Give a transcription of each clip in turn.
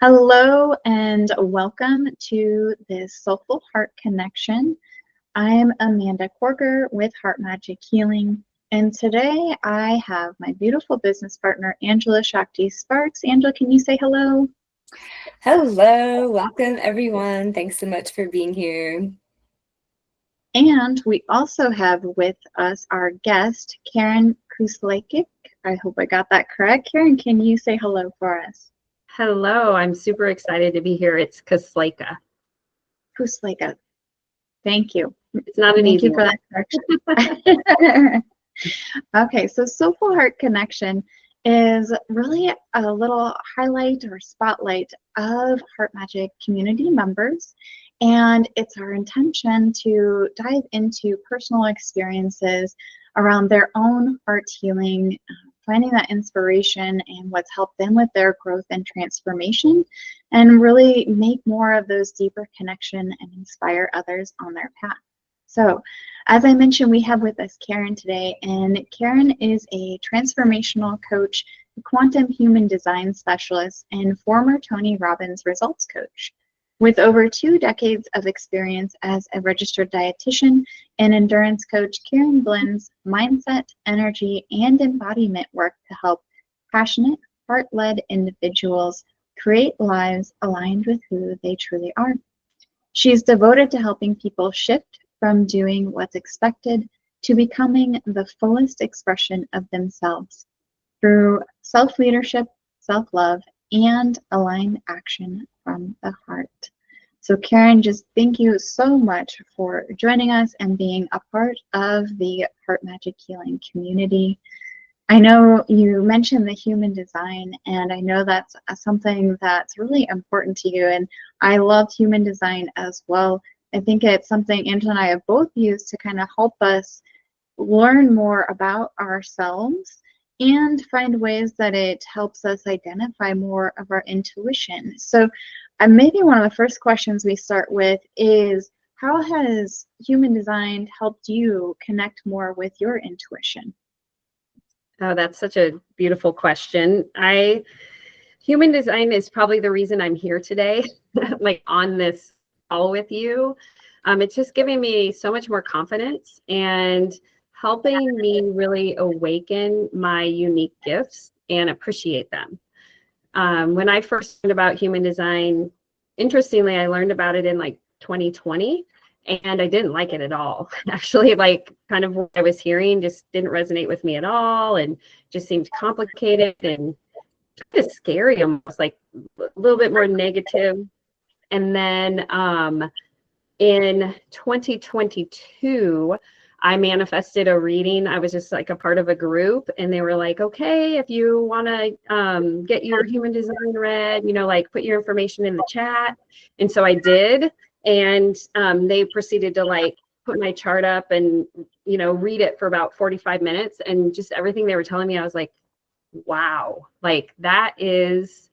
Hello and welcome to this Soulful Heart Connection. I'm Amanda Corker with Heart Magic Healing, and today I have my beautiful business partner, Angela Shakti Sparks. Angela, can you say hello? Hello, welcome everyone. Thanks so much for being here. And we also have with us our guest, Caryn Kusleika. I hope I got that correct. Caryn, can you say hello for us? Hello, I'm super excited to be here. It's Kusleika. Kusleika. Thank you. It's not an easy one. Thank you for that correction. Okay, so Soulful Heart Connection is really a little highlight or spotlight of Heart Magic community members. And it's our intention to dive into personal experiences around their own heart healing, finding that inspiration and what's helped them with their growth and transformation, and really make more of those deeper connection and inspire others on their path. So, as I mentioned, we have with us Caryn today, and Caryn is a transformational coach, a quantum human design specialist, and former Tony Robbins Results Coach. With over 2 decades of experience as a registered dietitian and endurance coach, Caryn blends mindset, energy, and embodiment work to help passionate, heart-led individuals create lives aligned with who they truly are. She's devoted to helping people shift from doing what's expected to becoming the fullest expression of themselves through self-leadership, self-love, and aligned action from the heart. So Caryn, just thank you so much for joining us and being a part of the Heart Magic Healing community. I know you mentioned the human design, and I know that's something that's really important to you, and I love human design as well. I think it's something Angela and I have both used to kind of help us learn more about ourselves and find ways that it helps us identify more of our intuition. So maybe one of the first questions we start with is, how has human design helped you connect more with your intuition? Oh, that's such a beautiful question. Human design is probably the reason I'm here today, like on this call with you. It's just giving me so much more confidence and helping me really awaken my unique gifts and appreciate them. When I first learned about human design, interestingly, I learned about it in like 2020, and I didn't like it at all. Actually, like kind of what I was hearing just didn't resonate with me at all, and just seemed complicated and kind of scary, almost like a little bit more negative. And then in 2022, I manifested a reading. I was just like a part of a group, and they were like, okay, if you want to get your human design read, like put your information in the chat. And so I did. And they proceeded to like put my chart up and, read it for about 45 minutes. And just everything they were telling me, I was like, wow, like that is,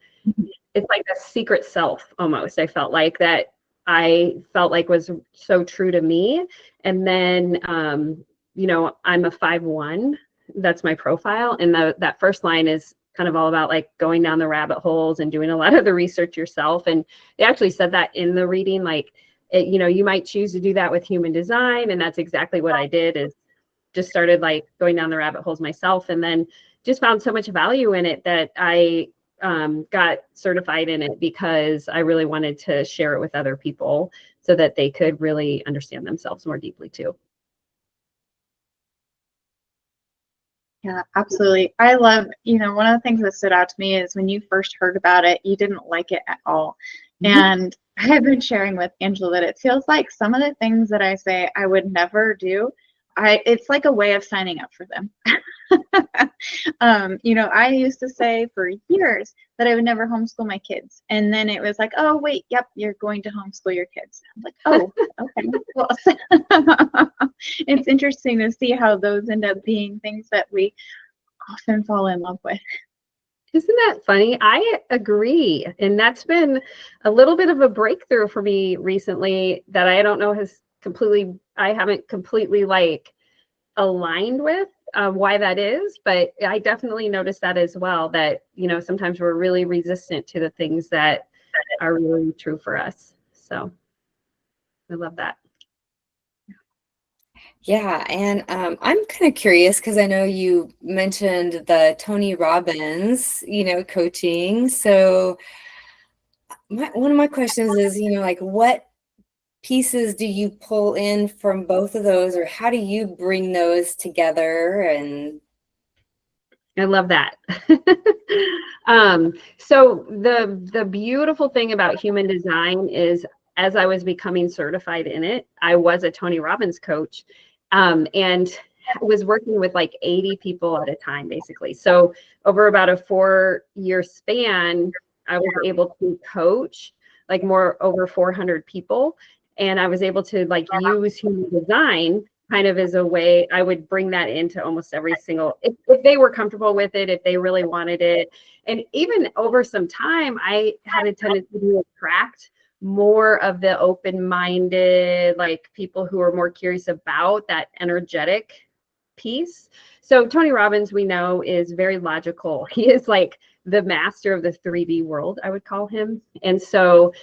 it's like a secret self almost. I felt like that. I felt like was so true to me. And then, I'm a 5/1. That's my profile. And that first line is kind of all about like going down the rabbit holes and doing a lot of the research yourself. And they actually said that in the reading, like, you might choose to do that with human design. And that's exactly what I did, is just started like going down the rabbit holes myself, and then just found so much value in it that I got certified in it, because I really wanted to share it with other people so that they could really understand themselves more deeply too. Yeah, absolutely. I love, one of the things that stood out to me is when you first heard about it, you didn't like it at all. Mm-hmm. And I've been sharing with Angela that it feels like some of the things that I say I would never do, it's like a way of signing up for them. I used to say for years that I would never homeschool my kids. And then it was like, oh, wait, yep, you're going to homeschool your kids. I'm like, oh, okay. Well, it's interesting to see how those end up being things that we often fall in love with. Isn't that funny? I agree. And that's been a little bit of a breakthrough for me recently that I don't know I haven't completely like aligned with why that is, but I definitely noticed that as well, that, sometimes we're really resistant to the things that are really true for us. So I love that. Yeah, and I'm kind of curious because I know you mentioned the Tony Robbins, coaching. So one of my questions is, like what pieces do you pull in from both of those, or how do you bring those together? And I love that. So the beautiful thing about human design is, as I was becoming certified in it, I was a Tony Robbins coach, and was working with like 80 people at a time, basically. So over about a 4-year span, I was able to coach like over 400 people. And I was able to like use human design kind of as a way. I would bring that into almost every single, if they were comfortable with it, if they really wanted it. And even over some time, I had a tendency to attract more of the open-minded, like people who are more curious about that energetic piece. So Tony Robbins, we know, is very logical. He is like the master of the 3D world, I would call him. And so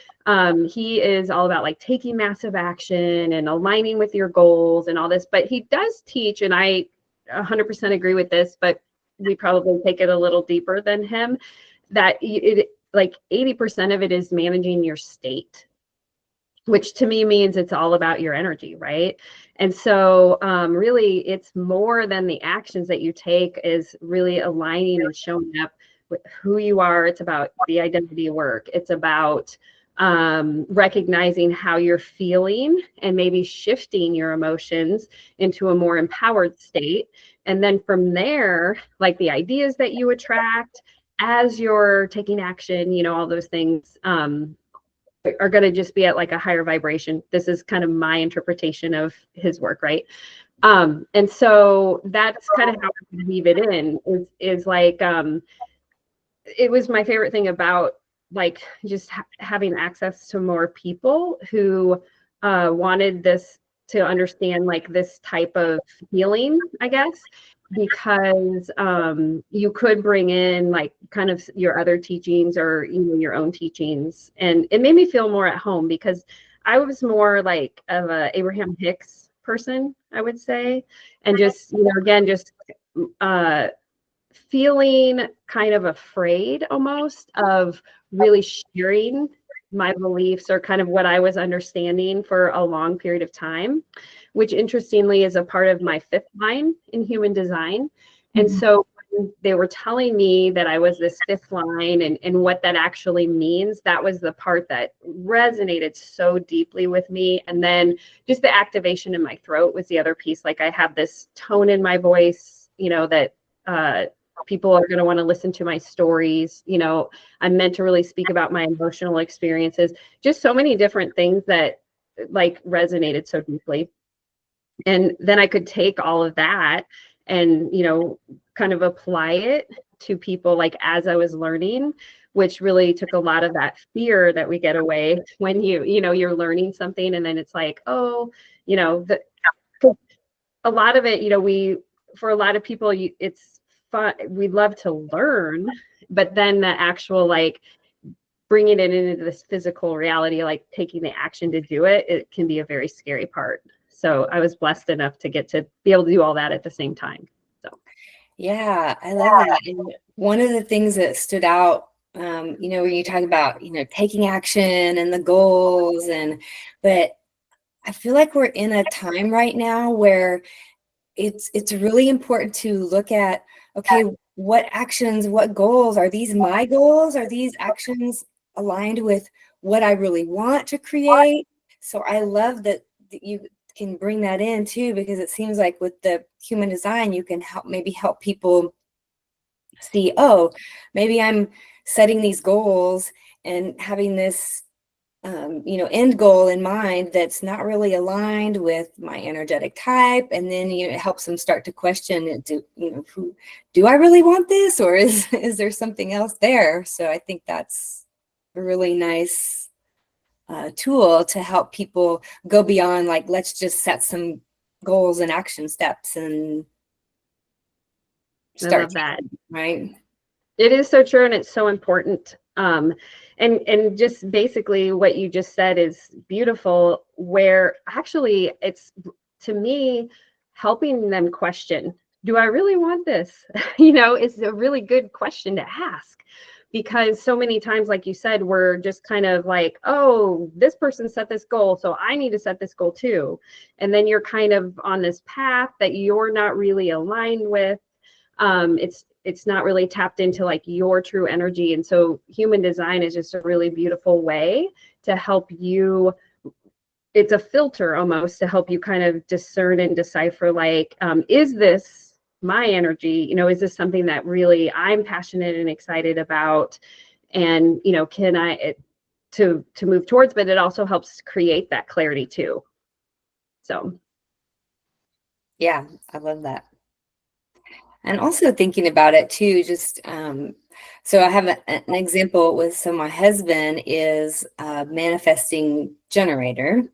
he is all about like taking massive action and aligning with your goals and all this. But he does teach, and I 100% agree with this, but we probably take it a little deeper than him, that like 80% of it is managing your state, which to me means it's all about your energy, right? And so really it's more than the actions that you take, is really aligning and showing up with who you are. It's about the identity work. It's about recognizing how you're feeling and maybe shifting your emotions into a more empowered state. And then from there, like the ideas that you attract as you're taking action, all those things are going to just be at like a higher vibration. This is kind of my interpretation of his work, right? And so that's kind of how I weave it in, is like, it was my favorite thing about like just having access to more people who wanted this, to understand like this type of healing, I guess, because you could bring in like kind of your other teachings or your own teachings, and it made me feel more at home, because I was more like of a Abraham Hicks person, I would say, and just again just feeling kind of afraid almost of really sharing my beliefs, or kind of what I was understanding for a long period of time, which interestingly is a part of my 5th line in human design. And so when they were telling me that I was this 5th line and what that actually means, that was the part that resonated so deeply with me. And then just the activation in my throat was the other piece. Like I have this tone in my voice, that people are going to want to listen to my stories. I'm meant to really speak about my emotional experiences, just so many different things that like resonated so deeply. And then I could take all of that and, kind of apply it to people like as I was learning, which really took a lot of that fear that we get away when you're learning something. And then it's like, oh, a lot of it, for a lot of people, it's fun. We love to learn, but then the actual like bringing it into this physical reality, like taking the action to do it, it can be a very scary part. So I was blessed enough to get to be able to do all that at the same time. So yeah, I love that. And one of the things that stood out, when you talk about, taking action and the goals, but I feel like we're in a time right now where it's really important to look at, okay, what actions, what goals, are these my goals? Are these actions aligned with what I really want to create? So I love that you can bring that in too, because it seems like with the human design, you can help people see, oh, maybe I'm setting these goals and having this end goal in mind that's not really aligned with my energetic type. And then, it helps them start to question, do I really want this, or is there something else there? So I think that's a really nice tool to help people go beyond, like, let's just set some goals and action steps and I love that. right? It is so true, and it's so important. And just basically what you just said is beautiful, where actually it's, to me, helping them question, do I really want this? Is a really good question to ask, because so many times, like you said, we're just kind of like, oh, this person set this goal, so I need to set this goal too. And then you're kind of on this path that you're not really aligned with. It's not really tapped into like your true energy. And so human design is just a really beautiful way to help you. It's a filter almost to help you kind of discern and decipher, like, is this my energy? Is this something that really I'm passionate and excited about? And, can I to move towards, but it also helps create that clarity too. So. Yeah, I love that. And also thinking about it too, just so I have an example with, so my husband is a manifesting generator,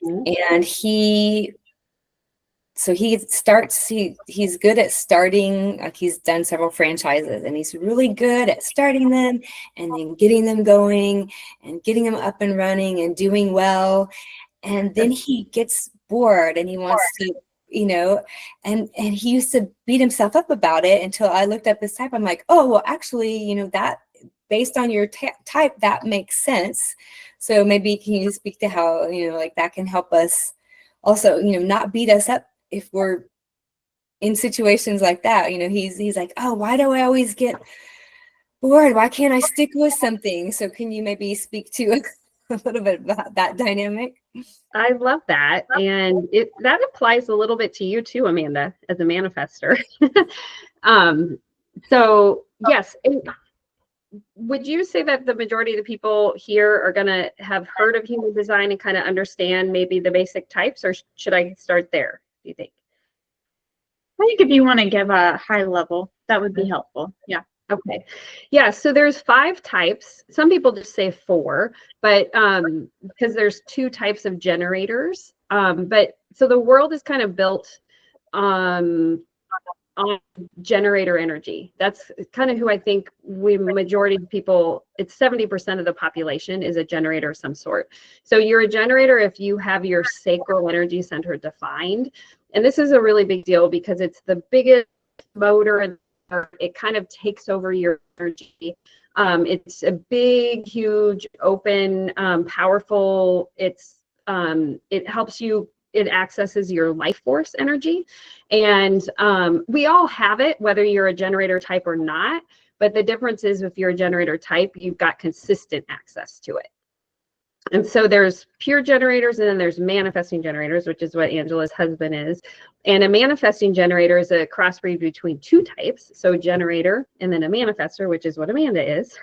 and he's good at starting, like he's done several franchises, and he's really good at starting them and then getting them going and getting them up and running and doing well. And then he gets bored and he wants to, and he used to beat himself up about it until I looked up his type. I'm like, oh, well, actually, that based on your type, that makes sense. So maybe can you speak to how, like that can help us also, not beat us up if we're in situations like that. He's like, oh, why do I always get bored? Why can't I stick with something? So can you maybe speak to a little bit about that dynamic? I love that. And that applies a little bit to you too, Amanda, as a manifester. So yes. Would you say that the majority of the people here are going to have heard of human design and kind of understand maybe the basic types, or should I start there, do you think? I think if you want to give a high level, that would be helpful. Yeah. Okay. Yeah. So there's 5 types. Some people just say 4, but because there's 2 types of generators. But so the world is kind of built on generator energy. That's kind of who I think majority of people, it's 70% of the population is a generator of some sort. So you're a generator if you have your sacral energy center defined. And this is a really big deal because it's the biggest motor, and it kind of takes over your energy. It's a big, huge, open, powerful. It helps you. It accesses your life force energy. And we all have it, whether you're a generator type or not. But the difference is, if you're a generator type, you've got consistent access to it. And so there's pure generators, and then there's manifesting generators, which is what Angela's husband is. And a manifesting generator is a crossbreed between 2 types. So a generator and then a manifester, which is what Amanda is.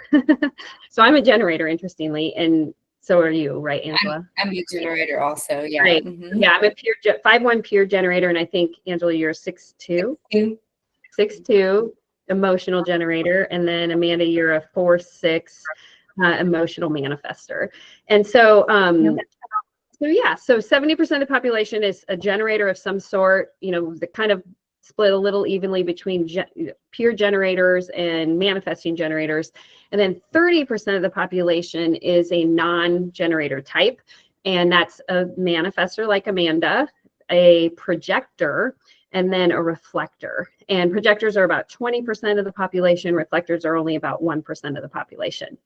So I'm a generator, interestingly, and so are you, right, Angela? I'm a generator also, yeah. Right. Mm-hmm. Yeah, I'm a pure 5-1 pure generator, and I think, Angela, you're 6'2". 6'2", emotional generator, and then Amanda, you're a 4'6", emotional manifester. And so, so 70% of the population is a generator of some sort. The kind of split a little evenly between pure generators and manifesting generators. And then 30% of the population is a non-generator type. And that's a manifester like Amanda, a projector, and then a reflector. And projectors are about 20% of the population. Reflectors are only about 1% of the population.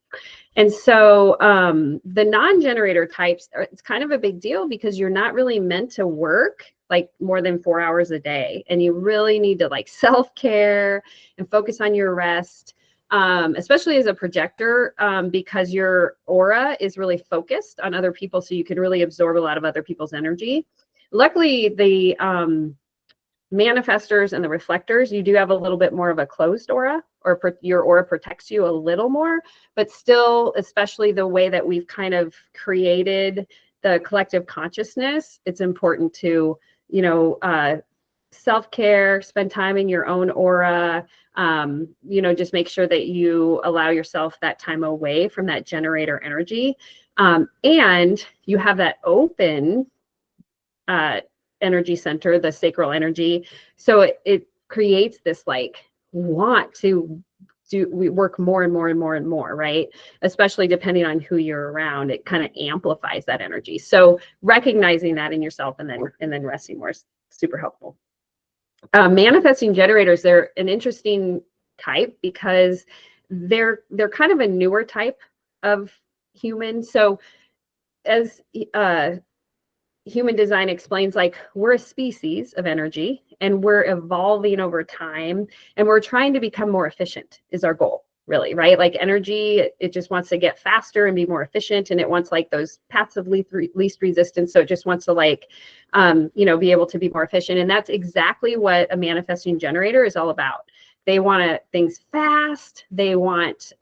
And so the non-generator types, it's kind of a big deal because you're not really meant to work like more than 4 hours a day. And you really need to like self-care and focus on your rest, especially as a projector, because your aura is really focused on other people. So you can really absorb a lot of other people's energy. Luckily, the manifestors and the reflectors, you do have a little bit more of a closed aura, or your aura protects you a little more, but still, especially the way that we've kind of created the collective consciousness, it's important to, self-care, spend time in your own aura, just make sure that you allow yourself that time away from that generator energy. And you have that open energy center, the sacral energy. So it creates this like want to we work more and more and more and more, right? Especially depending on who you're around, it kind of amplifies that energy. So recognizing that in yourself and then resting more is super helpful. Manifesting generators, they're an interesting type because they're kind of a newer type of human. So as human design explains, like, we're a species of energy and we're evolving over time, and we're trying to become more efficient is our goal, really, right? Like energy, it just wants to get faster and be more efficient, and it wants like those paths of least resistance. So it just wants to like, be able to be more efficient. And that's exactly what a manifesting generator is all about. They want things fast. They want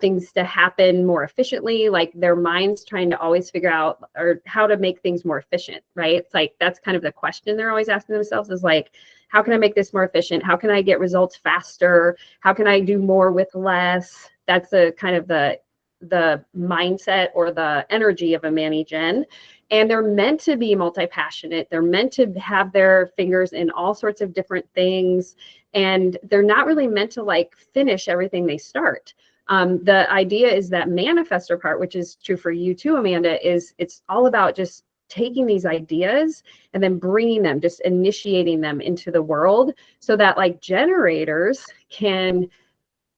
things to happen more efficiently. Like their mind's trying to always figure out or how to make things more efficient, right? It's like, that's kind of the question they're always asking themselves is like, how can I make this more efficient? How can I get results faster? How can I do more with less? That's the kind of the mindset or the energy of a Manny Gen. And they're meant to be multi-passionate. They're meant to have their fingers in all sorts of different things. And they're not really meant to like finish everything they start. The idea is that manifestor part, which is true for you too, Amanda, is it's all about just taking these ideas and then bringing them, just initiating them into the world so that like generators can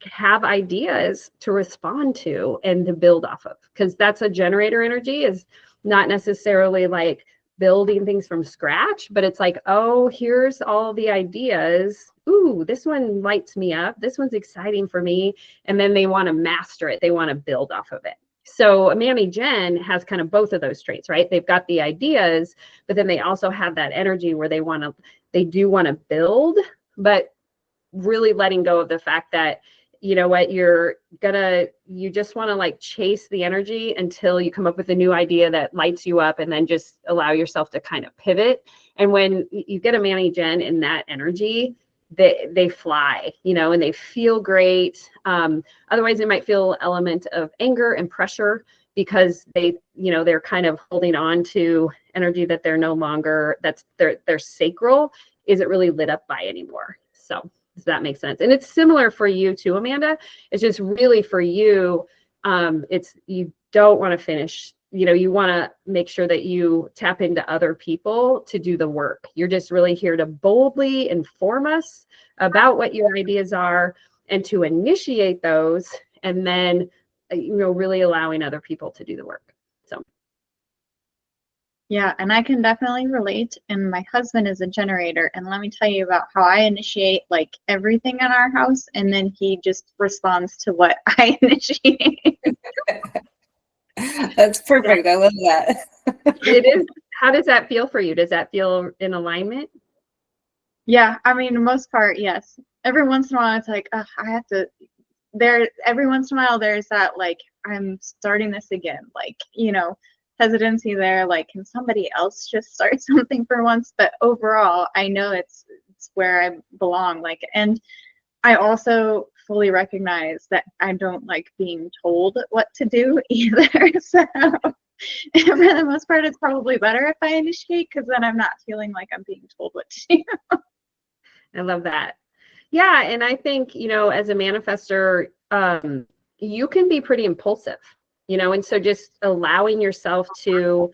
have ideas to respond to and to build off of. Because that's a generator energy, is not necessarily like building things from scratch, but it's like, oh, here's all the ideas. Ooh, this one lights me up. This one's exciting for me. And then they want to master it. They want to build off of it. So a Manny Gen has kind of both of those traits, right? They've got the ideas, but then they also have that energy where they do want to build, but really letting go of the fact that, you know what, you just want to like chase the energy until you come up with a new idea that lights you up, and then just allow yourself to kind of pivot. And when you get a Manny Gen in that energy, they fly, and they feel great. Otherwise they might feel an element of anger and pressure because they're kind of holding on to energy that they're no longer, that's their sacral isn't really lit up by anymore. So does that make sense? And it's similar for you too, Amanda. It's just really for you, you don't want to finish, you want to make sure that you tap into other people to do the work. You're just really here to boldly inform us about what your ideas are and to initiate those, and then, really allowing other people to do the work. So. Yeah, and I can definitely relate. And my husband is a generator. And let me tell you about how I initiate like everything in our house. And then he just responds to what I initiate. That's perfect. I love that. It is. How does that feel for you? Does that feel in alignment? Yeah, I mean, the most part, yes. Every once in a while, it's like, I have to. Every once in a while, there's that like, I'm starting this again, like, hesitancy there, like, can somebody else just start something for once? But overall, I know it's where I belong. Like, and I also fully recognize that I don't like being told what to do either. So for the most part, it's probably better if I initiate, because then I'm not feeling like I'm being told what to do. I love that. Yeah, and I think, as a manifestor, you can be pretty impulsive. And so just allowing yourself to,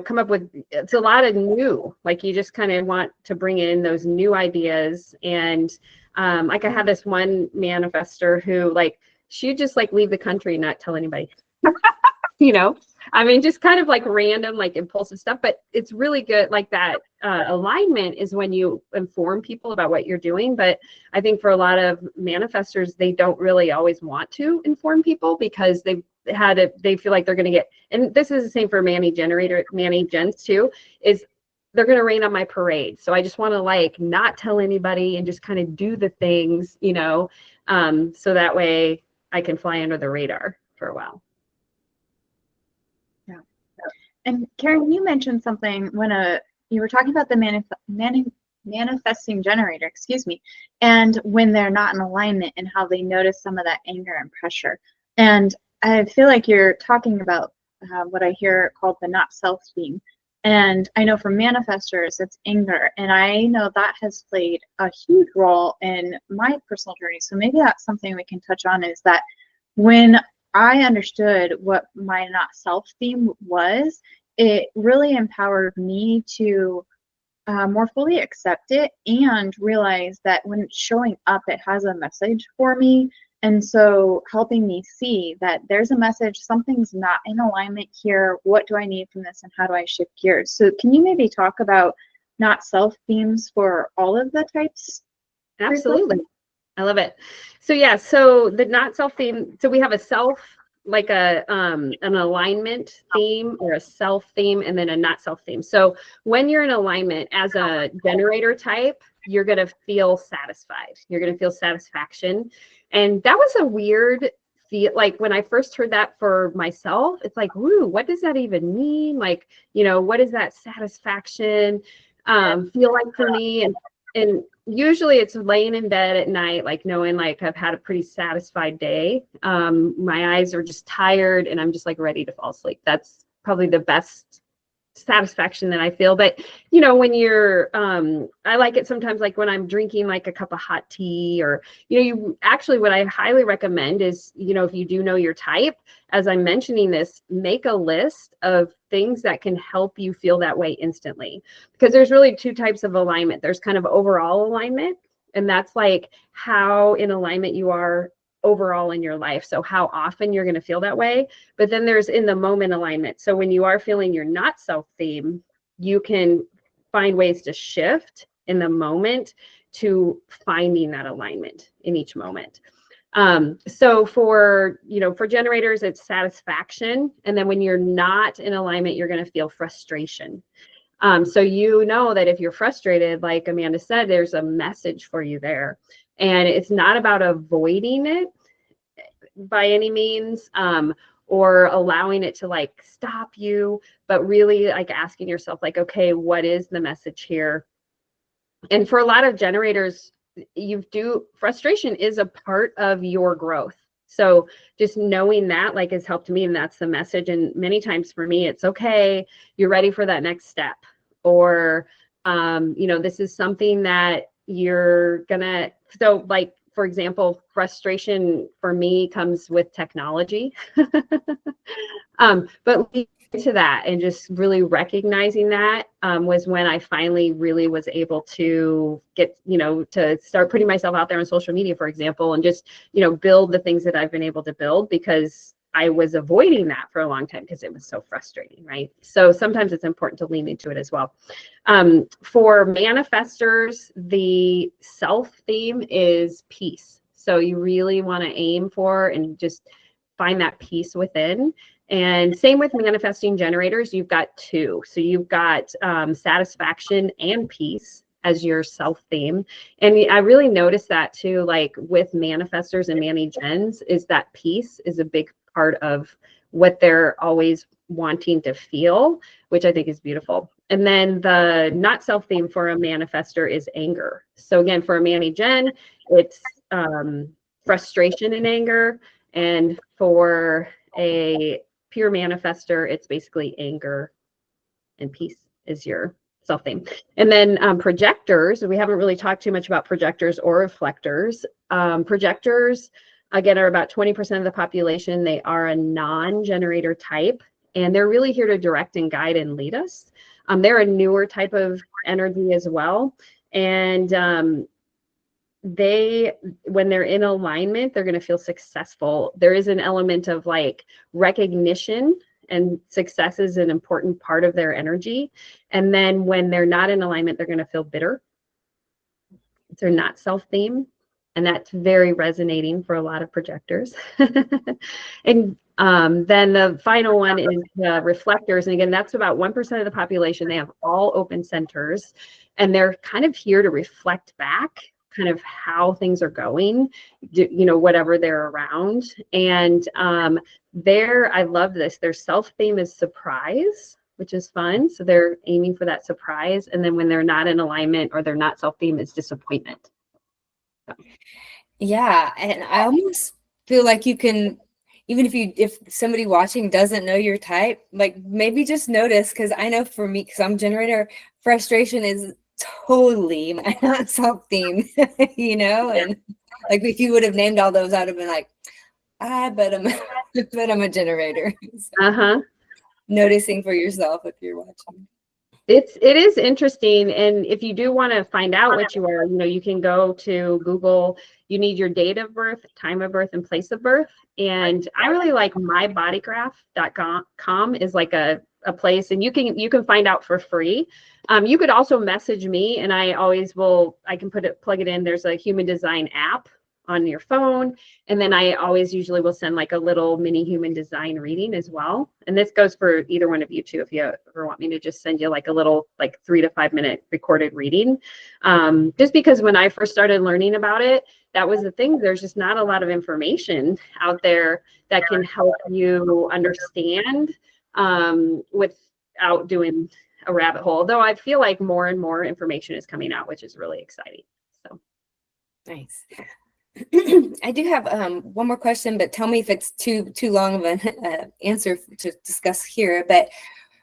come up with, it's a lot of new, like you just kind of want to bring in those new ideas. And like I had this one manifestor who like, she'd just like leave the country and not tell anybody, I mean, just kind of like random, like impulsive stuff, but it's really good. Like that alignment is when you inform people about what you're doing. But I think for a lot of manifestors, they don't really always want to inform people because they feel like they're going to get, and this is the same for Manny Gens too, is they're going to rain on my parade. So I just want to like not tell anybody and just kind of do the things, so that way I can fly under the radar for a while. Yeah. And Caryn, you mentioned something when you were talking about the manifesting generator, and when they're not in alignment and how they notice some of that anger and pressure. And I feel like you're talking about what I hear called the not self being. And I know for manifestors, it's anger. And I know that has played a huge role in my personal journey. So maybe that's something we can touch on, is that when I understood what my not self theme was, it really empowered me to more fully accept it and realize that when it's showing up, it has a message for me. And so helping me see that there's a message, something's not in alignment here. What do I need from this and how do I shift gears? So can you maybe talk about not self themes for all of the types? Absolutely. I love it. So yeah, so the not self theme, so we have a self, like an alignment theme or a self theme, and then a not self theme. So when you're in alignment as a generator type, you're going to feel satisfied. You're going to feel satisfaction. And that was a weird feel. Like when I first heard that for myself, it's like, woo, what does that even mean? Like, you know, what does that satisfaction feel like for me? And usually it's laying in bed at night, like knowing like I've had a pretty satisfied day. My eyes are just tired and I'm just like ready to fall asleep. That's probably the best satisfaction that I feel. But you know, when you're I like it sometimes like when I'm drinking like a cup of hot tea, or you know, you actually, what I highly recommend is, you know, if you do know your type, as I'm mentioning this, make a list of things that can help you feel that way instantly, because there's really two types of alignment. There's kind of overall alignment, and that's like how in alignment you are overall in your life, so how often you're going to feel that way. But then there's in the moment alignment. So when you are feeling your not self theme, you can find ways to shift in the moment to finding that alignment in each moment. So for, you know, for generators, it's satisfaction. And then when you're not in alignment, you're going to feel frustration. So you know that if you're frustrated, like Amanda said, there's a message for you there. And it's not about avoiding it by any means, or allowing it to like stop you, but really like asking yourself like, okay, what is the message here? And for a lot of generators, frustration is a part of your growth. So just knowing that like has helped me, and that's the message. And many times for me, it's okay, you're ready for that next step. Or, you know, this is something that you're gonna, so like, for example, frustration for me comes with technology. But to that and just really recognizing that was when I finally really was able to get, you know, to start putting myself out there on social media, for example, and just, you know, build the things that I've been able to build, because I was avoiding that for a long time because it was so frustrating, right? So sometimes it's important to lean into it as well. For manifestors, the self theme is peace. So you really want to aim for and just find that peace within. And same with manifesting generators, you've got two. So you've got satisfaction and peace as your self theme. And I really noticed that too, like with manifestors and Mani-Gens, is that peace is a big part of what they're always wanting to feel, which I think is beautiful. And then the not self theme for a manifestor is anger. So again, for a Mani-Gen, it's frustration and anger. And for a pure manifestor, it's basically anger and peace is your self theme. And then projectors, we haven't really talked too much about projectors or reflectors. Projectors, again, are about 20% of the population. They are a non-generator type, and they're really here to direct and guide and lead us. They're a newer type of energy as well. And when they're in alignment, they're going to feel successful. There is an element of like recognition, and success is an important part of their energy. And then when they're not in alignment, they're going to feel bitter. They're not self-theme. And that's very resonating for a lot of projectors. And then the final one is reflectors. And again, that's about 1% of the population. They have all open centers, and they're kind of here to reflect back kind of how things are going, you know, whatever they're around. And I love this. Their self-theme is surprise, which is fun. So they're aiming for that surprise. And then when they're not in alignment or they're not self-theme, it's disappointment. Yeah. And I almost feel like you can even if somebody watching doesn't know your type, like maybe just notice, because I know for me, because I'm a generator, frustration is totally my self-theme, and like if you would have named all those, I'd have been like, I bet I'm a generator. So, noticing for yourself if you're watching. It is interesting, and if you do want to find out what you are, you can go to Google. You need your date of birth, time of birth, and place of birth. And I really like mybodygraph.com is like a place, and you can find out for free. You could also message me, and I can plug it in. There's a human design app on your phone, and then I always usually will send like a little mini human design reading as well. And this goes for either one of you too, if you ever want me to just send you like a little 3 to 5 minute recorded reading. Just because when I first started learning about it, that was the thing. There's just not a lot of information out there that can help you understand without doing a rabbit hole. Though I feel like more and more information is coming out, which is really exciting. So nice. I do have one more question, but tell me if it's too long of an answer to discuss here. But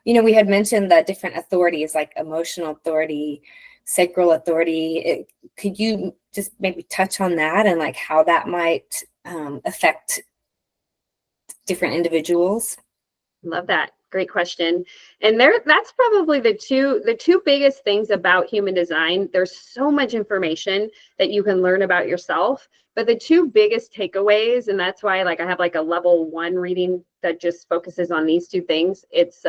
we had mentioned the different authorities, like emotional authority, sacral authority. Could you just maybe touch on that and like how that might affect different individuals? Love that. Great question. And that's probably the two biggest things about human design. There's so much information that you can learn about yourself, but the two biggest takeaways, and that's why I have like a level 1 reading that just focuses on these two things. It's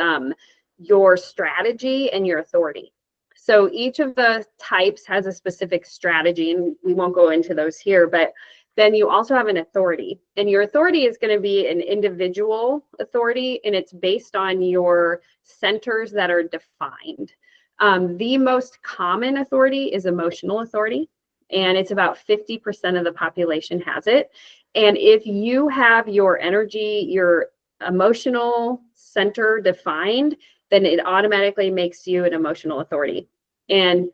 your strategy and your authority. So each of the types has a specific strategy, and we won't go into those here, but then you also have an authority, and your authority is going to be an individual authority, and it's based on your centers that are defined. The most common authority is emotional authority, and it's about 50% of the population has it. And if you have your energy, your emotional center defined, then it automatically makes you an emotional authority. And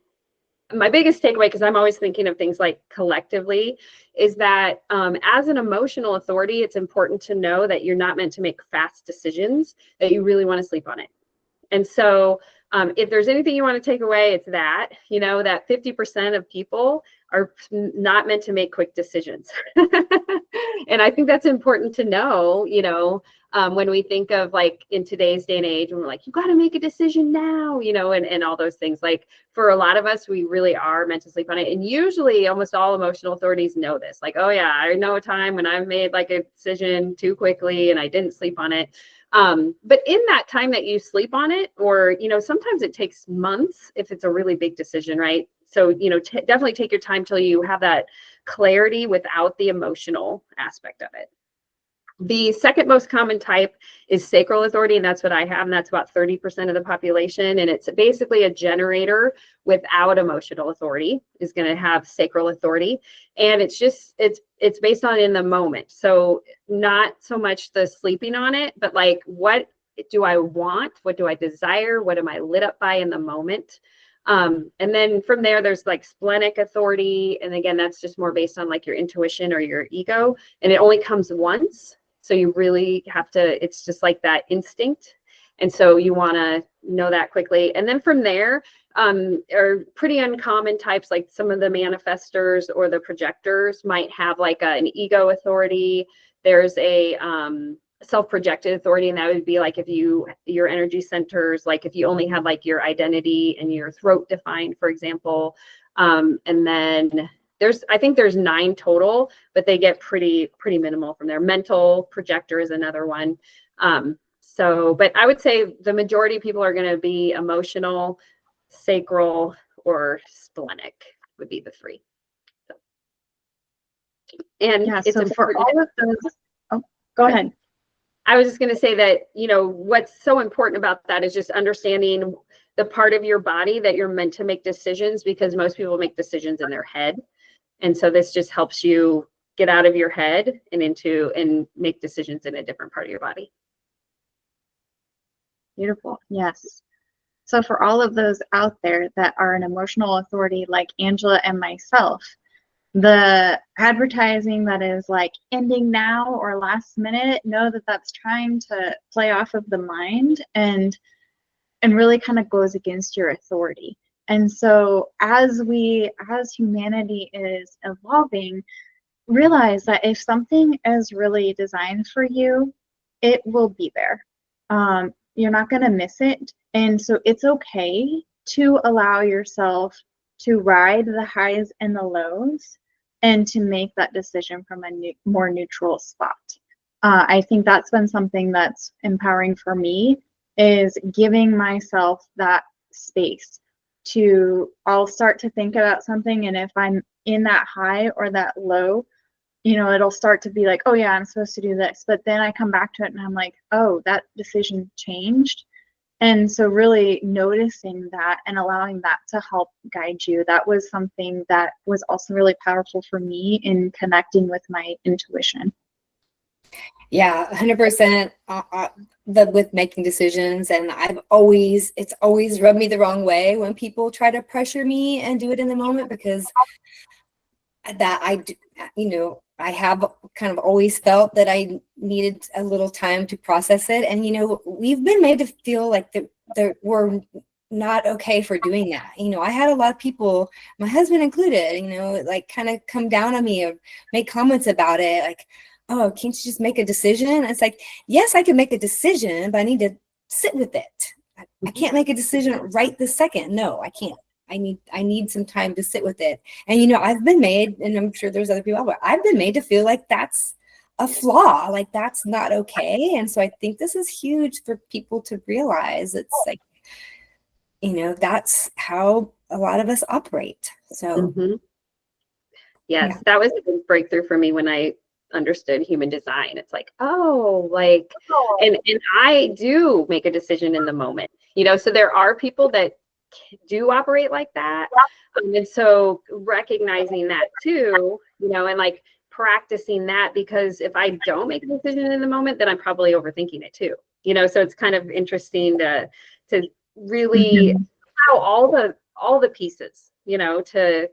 my biggest takeaway, because I'm always thinking of things like collectively, is that as an emotional authority, it's important to know that you're not meant to make fast decisions, that you really want to sleep on it. And so if there's anything you want to take away, it's that, that 50% of people are not meant to make quick decisions. And I think that's important to know, when we think of like in today's day and age, when we're like, you got to make a decision now, and all those things. Like for a lot of us, we really are meant to sleep on it. And usually almost all emotional authorities know this, like, oh yeah, I know a time when I've made like a decision too quickly and I didn't sleep on it. But in that time that you sleep on it, or, sometimes it takes months if it's a really big decision, right? So, definitely take your time till you have that clarity without the emotional aspect of it. The second most common type is sacral authority, and that's what I have, and that's about 30% of the population. And it's basically a generator without emotional authority is going to have sacral authority. And it's based on in the moment. So not so much the sleeping on it, but like, what do I want? What do I desire? What am I lit up by in the moment? And then from there, there's like splenic authority. And again, that's just more based on like your intuition or your ego. And it only comes once. So you really have to, it's just like that instinct. And so you want to know that quickly. And then from there are pretty uncommon types, like some of the manifestors or the projectors might have like an ego authority. There's a self-projected authority, and that would be like if your energy centers, like if you only have like your identity and your throat defined, for example. And then I think there's 9 total, but they get pretty minimal from there. Mental projector is another one. But I would say the majority of people are going to be emotional, sacral, or splenic would be the 3. So. And yeah, it's so for all of those, oh, go ahead. I was just going to say that, what's so important about that is just understanding the part of your body that you're meant to make decisions, because most people make decisions in their head. And so this just helps you get out of your head and make decisions in a different part of your body. Beautiful. Yes. So for all of those out there that are an emotional authority like Angela and myself, The advertising that is like ending now or last minute, know that that's trying to play off of the mind and really kind of goes against your authority. And so as humanity is evolving, realize that if something is really designed for you, it will be there. You're not going to miss it. And so it's okay to allow yourself to ride the highs and the lows and to make that decision from a more neutral spot. I think that's been something that's empowering for me, is giving myself that space to, I'll start to think about something, and if I'm in that high or that low, it'll start to be like, oh yeah, I'm supposed to do this. But then I come back to it and I'm like, oh, that decision changed. And so really noticing that and allowing that to help guide you, that was something that was also really powerful for me in connecting with my intuition. Yeah, 100%. With making decisions, and it's always rubbed me the wrong way when people try to pressure me and do it in the moment, because that I have kind of always felt that I needed a little time to process it. And, we've been made to feel like that we're not okay for doing that. I had a lot of people, my husband included, like kind of come down on me or make comments about it. Like, oh, can't you just make a decision? It's like, yes, I can make a decision, but I need to sit with it. I can't make a decision right this second. No, I can't. I need some time to sit with it. And, I've been made, and I'm sure there's other people out there, I've been made to feel like that's a flaw, like that's not okay. And so I think this is huge for people to realize. It's like, that's how a lot of us operate. So yes, yeah. That was a big breakthrough for me when I understood human design. It's like, oh, like, and I do make a decision in the moment, so there are people that do operate like that. And so recognizing that too, and like practicing that, because if I don't make a decision in the moment, then I'm probably overthinking it too, so it's kind of interesting to really how all the pieces, to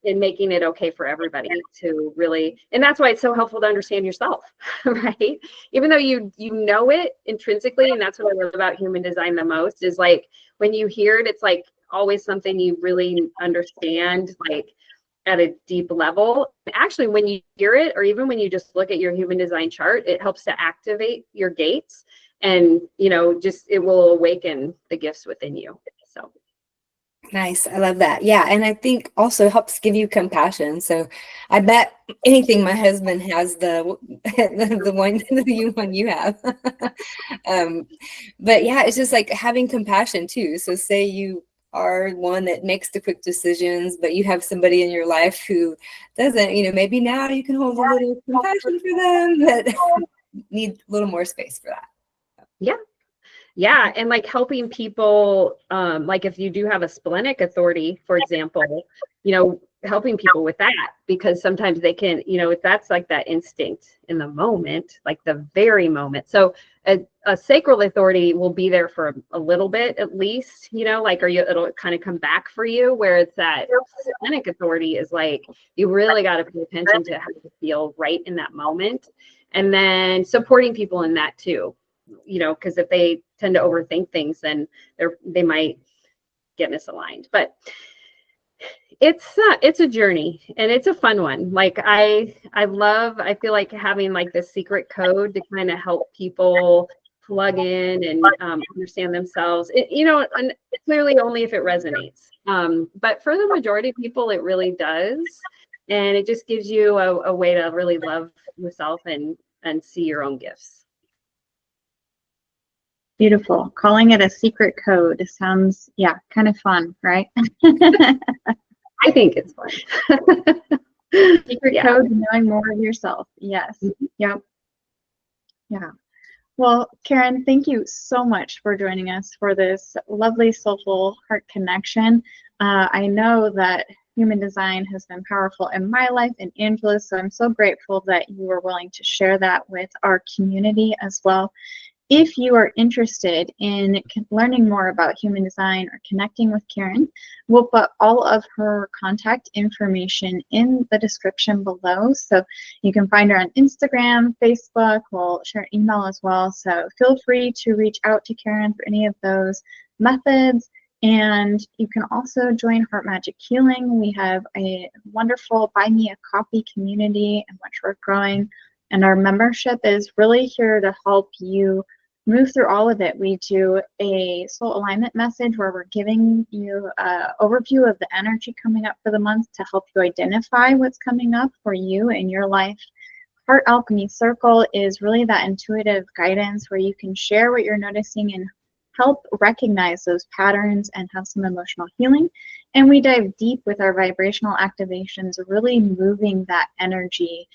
in making it okay for everybody to really, and that's why it's so helpful to understand yourself, right? Even though you know it intrinsically, and that's what I love about human design the most, is like when you hear it, it's like always something you really understand, like at a deep level. Actually, when you hear it, or even when you just look at your human design chart, it helps to activate your gates, and just it will awaken the gifts within you. So nice. I love that. Yeah. And I think also helps give you compassion. So I bet anything my husband has the one you have. But yeah, it's just like having compassion too. So say you are one that makes the quick decisions, but you have somebody in your life who doesn't, maybe now you can hold a little compassion for them, but need a little more space for that. Yeah. Yeah. And like helping people, like if you do have a splenic authority, for example, helping people with that, because sometimes they can, that's like that instinct in the moment, like the very moment. So a sacral authority will be there for a little bit at least, it'll kind of come back for you, where it's that splenic authority is like, you really got to pay attention to how you feel right in that moment. And then supporting people in that too. Because if they tend to overthink things, then they might get misaligned. But it's a journey, and it's a fun one. Like I feel like having like this secret code to kind of help people plug in and understand themselves. And clearly only if it resonates. But for the majority of people, it really does, and it just gives you a way to really love yourself and see your own gifts. Beautiful. Calling it a secret code sounds, kind of fun, right? I think it's fun. Secret code, knowing more of yourself. Yes. Yep. Yeah. Well, Caryn, thank you so much for joining us for this lovely Soulful Heart Connection. I know that human design has been powerful in my life and Angela's, so I'm so grateful that you were willing to share that with our community as well. if you are interested in learning more about human design or connecting with Caryn, we'll put all of her contact information in the description below. So you can find her on Instagram, Facebook, we'll share email as well. So feel free to reach out to Caryn for any of those methods. And you can also join Heart Magic Healing. We have a wonderful Buy Me a Coffee community in which we're growing. And our membership is really here to help you move through all of it. We do a soul alignment message where we're giving you an overview of the energy coming up for the month to help you identify what's coming up for you in your life. Heart Alchemy Circle is really that intuitive guidance where you can share what you're noticing and help recognize those patterns and have some emotional healing. And we dive deep with our vibrational activations, really moving that energy,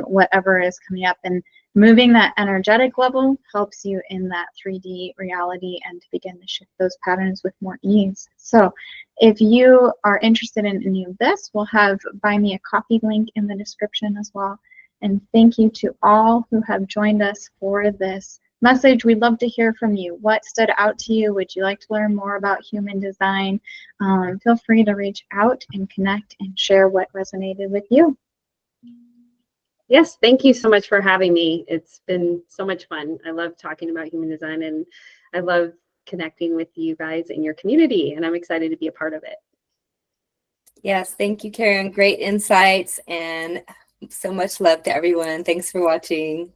whatever is coming up, and moving that energetic level helps you in that 3D reality and to begin to shift those patterns with more ease. So if you are interested in any of this, we'll have Buy Me a Coffee link in the description as well. And thank you to all who have joined us for this message. We'd love to hear from you. What stood out to you? Would you like to learn more about human design? Feel free to reach out and connect and share what resonated with you. Yes, thank you so much for having me. It's been so much fun. I love talking about human design, and I love connecting with you guys in your community, and I'm excited to be a part of it. Yes, thank you, Caryn. Great insights and so much love to everyone. Thanks for watching.